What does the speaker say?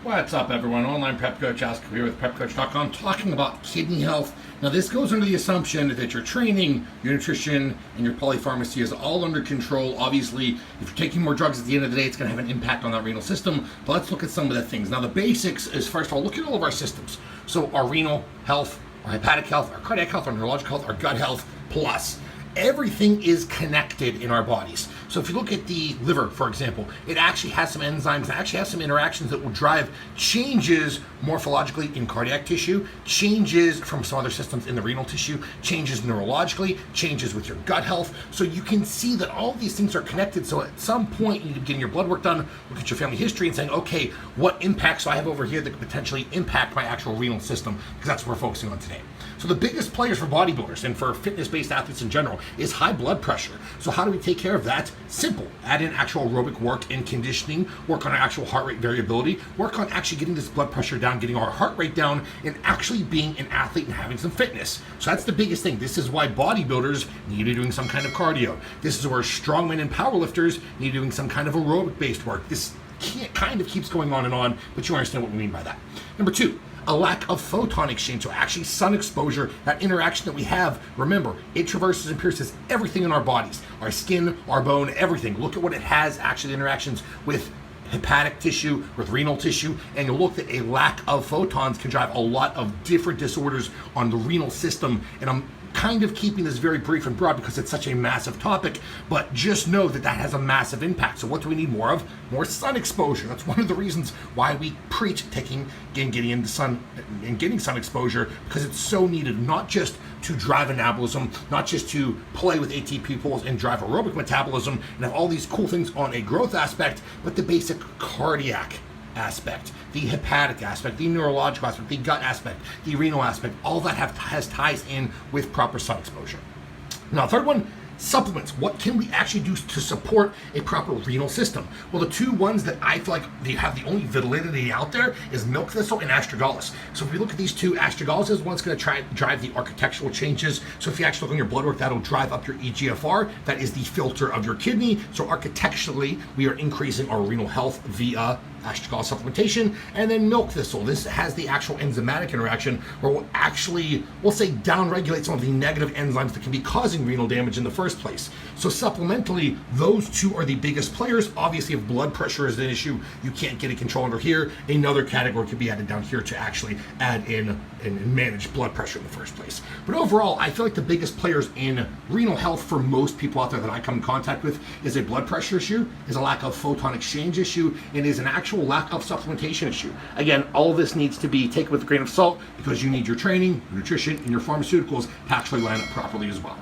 What's up, everyone? Online Prep Coach Oscar here with PrepCoach.com talking about kidney health. Now, this goes under the assumption that your training, your nutrition, and your polypharmacy is all under control. Obviously, if you're taking more drugs at the end of the day, it's going to have an impact on that renal system. But let's look at some of the things. Now, the basics is, first of all, look at all of our systems. So our renal health, our hepatic health, our cardiac health, our neurological health, our gut health, plus everything is connected in our bodies. So if you look at the liver, for example, it actually has some enzymes, it actually has some interactions that will drive changes morphologically in cardiac tissue, changes from some other systems in the renal tissue, changes neurologically, changes with your gut health. So you can see that all of these things are connected. So at some point, you need to be getting your blood work done, look at your family history and saying, okay, what impacts do I have over here that could potentially impact my actual renal system? Because that's what we're focusing on today. So the biggest players for bodybuilders and for fitness-based athletes in general is high blood pressure. So how do we take care of that? Simple. Add in actual aerobic work and conditioning, work on actual heart rate variability, work on actually getting this blood pressure down, getting our heart rate down, and actually being an athlete and having some fitness. So that's the biggest thing. This is why bodybuilders need to be doing some kind of cardio. This is where strongmen and powerlifters need to be doing some kind of aerobic-based work. This kind of keeps going on, but you understand what we mean by that. Number two, a lack of photon exchange, so actually sun exposure, that interaction that we have, remember, it traverses and pierces everything in our bodies, our skin, our bone, everything. Look at what it has, actually interactions with hepatic tissue, with renal tissue, and you'll look that a lack of photons can drive a lot of different disorders on the renal system. And I'm kind of keeping this very brief and broad because it's such a massive topic, but just know that that has a massive impact. So what do we need more of? More sun exposure. That's one of the reasons why we preach taking and getting in the sun and getting sun exposure, because it's so needed, not just to drive anabolism, not just to play with ATP pools and drive aerobic metabolism and have all these cool things on a growth aspect, but the basic cardiac aspect, the hepatic aspect, the neurological aspect, the gut aspect, the renal aspect, all that has ties in with proper sun exposure. Now, third one, supplements. What can we actually do to support a proper renal system? Well, the two ones that I feel like they have the only validity out there is milk thistle and astragalus. So if we look at these two, astragalus is one's going to drive the architectural changes. So if you actually look on your blood work, that'll drive up your EGFR. That is the filter of your kidney. So architecturally, we are increasing our renal health via astragalus supplementation. And then milk thistle, this has the actual enzymatic interaction where we'll say downregulate some of the negative enzymes that can be causing renal damage in the first place. So supplementally, those two are the biggest players. Obviously, if blood pressure is an issue, you can't get it controlled under here. Another category could be added down here to actually add in and manage blood pressure in the first place. But overall, I feel like the biggest players in renal health for most people out there that I come in contact with is a blood pressure issue, is a lack of photon exchange issue, and is an actual lack of supplementation issue. Again, all of this needs to be taken with a grain of salt because you need your training, your nutrition, and your pharmaceuticals to actually line up properly as well.